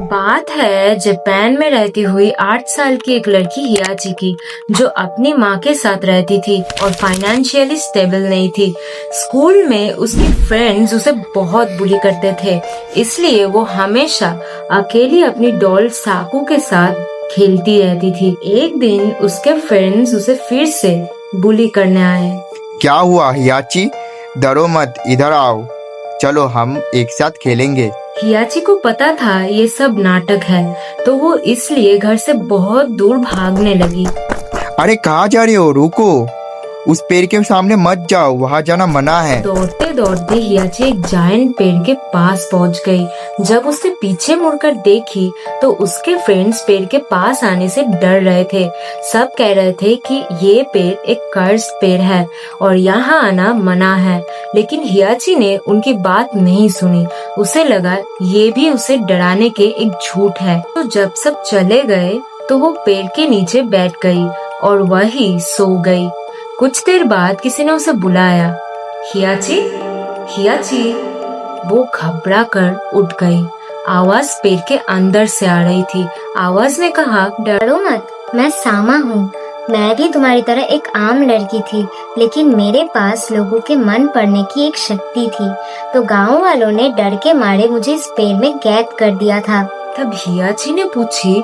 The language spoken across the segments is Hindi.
बात है जापान में रहती हुई 8 साल की एक लड़की हियाची की, जो अपनी माँ के साथ रहती थी और फाइनेंशियली स्टेबल नहीं थी। स्कूल में उसकी फ्रेंड्स उसे बहुत बुली करते थे, इसलिए वो हमेशा अकेली अपनी डॉल साकू के साथ खेलती रहती थी। एक दिन उसके फ्रेंड्स उसे फिर से बुली करने आए। क्या हुआ हियाची? डरो मत, इधर आओ, चलो हम एक साथ खेलेंगे। हियाची को पता था ये सब नाटक है, तो वो इसलिए घर से बहुत दूर भागने लगी। अरे कहाँ जा रहे हो? रुको, उस पेड़ के सामने मत जाओ, वहाँ जाना मना है। दौड़ते दौड़ते हियाची एक जायंट पेड़ के पास पहुँच गई। जब उसने पीछे मुड़कर देखी तो उसके फ्रेंड्स पेड़ के पास आने से डर रहे थे। सब कह रहे थे कि ये पेड़ एक कर्स पेड़ है और यहाँ आना मना है, लेकिन हियाची ने उनकी बात नहीं सुनी। उसे लगा ये भी उसे डराने के एक झूठ है। तो जब सब चले गए तो वो पेड़ के नीचे बैठ गई और वही सो गई। कुछ देर बाद किसी ने उसे बुलाया, हियाची, हियाची। वो घबरा कर उठ गई। आवाज पेड़ के अंदर से आ रही थी। आवाज ने कहा, डरो मत, मैं सामा हूँ। मैं भी तुम्हारी तरह एक आम लड़की थी, लेकिन मेरे पास लोगों के मन पढ़ने की एक शक्ति थी। तो गांव वालों ने डर के मारे मुझे इस पेड़ में कैद कर दिया था। तब हियाची ने पूछी,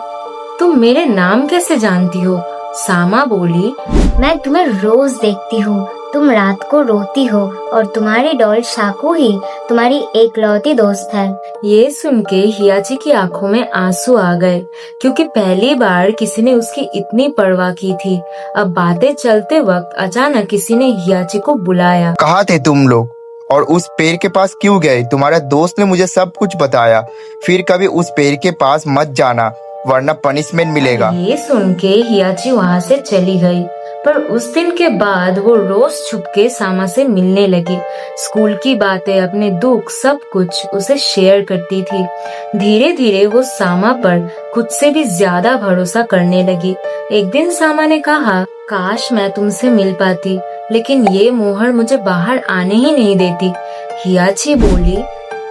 तुम मेरे नाम कैसे जानती हो? सामा बोली, मैं तुम्हें रोज देखती हूँ। तुम रात को रोती हो और तुम्हारी डॉल शाकू ही तुम्हारी एकलौती दोस्त है। ये सुन के हियाची की आंखों में आंसू आ गए, क्योंकि पहली बार किसी ने उसकी इतनी परवाह की थी। अब बातें चलते वक्त अचानक किसी ने हियाची को बुलाया। कहाँ थे तुम लोग और उस पेड़ के पास क्यों गए? तुम्हारे दोस्त ने मुझे सब कुछ बताया। फिर कभी उस पेड़ के पास मत जाना, वरना पनिशमेंट मिलेगा। ये सुन के हियाची वहाँ से चली गई, पर उस दिन के बाद वो रोज छुपके सामा से मिलने लगी। स्कूल की बातें, अपने दुख, सब कुछ उसे शेयर करती थी। धीरे धीरे वो सामा पर खुद से भी ज्यादा भरोसा करने लगी। एक दिन सामा ने कहा, काश मैं तुमसे मिल पाती, लेकिन ये मोहर मुझे बाहर आने ही नहीं देती। हियाची बोली,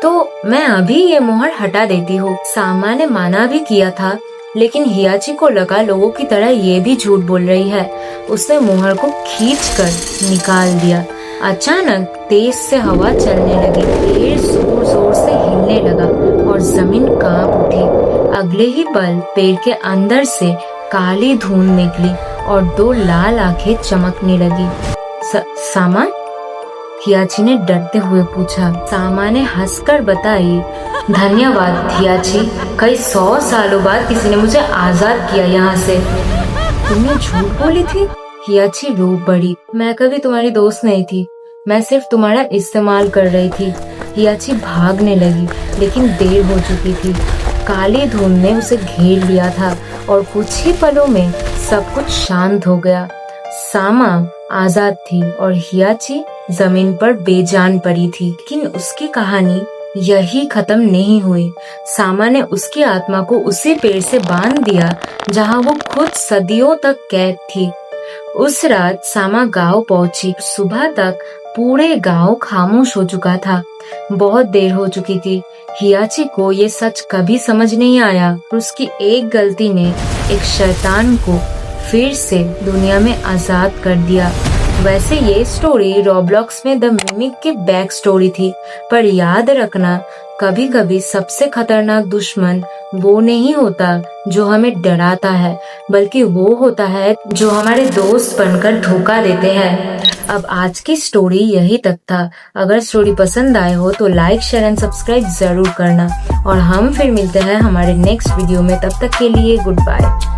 तो मैं अभी ये मोहर हटा देती हूँ। सामा ने माना भी किया था, लेकिन हियाची को लगा लोगों की तरह ये भी झूठ बोल रही है। उसने मोहर को खींचकर निकाल दिया। अचानक तेज से हवा चलने लगी, पेड़ जोर जोर से हिलने लगा और जमीन कांप उठी। अगले ही पल पेड़ के अंदर से काली धूल निकली और 2 लाल आंखें चमकने लगी। सामा? हियाची ने डरते हुए पूछा। सामा ने हंसकर बताई, धन्यवाद हियाची, कई 100 सालों बाद किसी ने मुझे आजाद किया यहाँ से। तुमने झूठ बोली थी? हियाची रो पड़ी। मैं कभी तुम्हारी दोस्त नहीं थी, मैं सिर्फ तुम्हारा इस्तेमाल कर रही थी। हियाची भागने लगी, लेकिन देर हो चुकी थी। काली धुंध ने उसे घेर लिया था और कुछ ही पलों में सब कुछ शांत हो गया। सामा आजाद थी और हियाची जमीन पर बेजान पड़ी थी। लेकिन उसकी कहानी यही खत्म नहीं हुई। सामा ने उसकी आत्मा को उसी पेड़ से बांध दिया जहां वो खुद सदियों तक कैद थी। उस रात सामा गांव पहुंची। सुबह तक पूरे गांव खामोश हो चुका था। बहुत देर हो चुकी थी। हियाची को ये सच कभी समझ नहीं आया। उसकी एक गलती ने एक शैतान को फिर से दुनिया में आजाद कर दिया। वैसे ये स्टोरी रॉब्लॉक्स में द मिमिक की बैक स्टोरी थी, पर याद रखना, कभी कभी सबसे खतरनाक दुश्मन वो नहीं होता जो हमें डराता है, बल्कि वो होता है जो हमारे दोस्त बनकर धोखा देते हैं। अब आज की स्टोरी यही तक था। अगर स्टोरी पसंद आए हो तो लाइक, शेयर एंड सब्सक्राइब जरूर करना और हम फिर मिलते हैं हमारे नेक्स्ट वीडियो में। तब तक के लिए गुड बाय।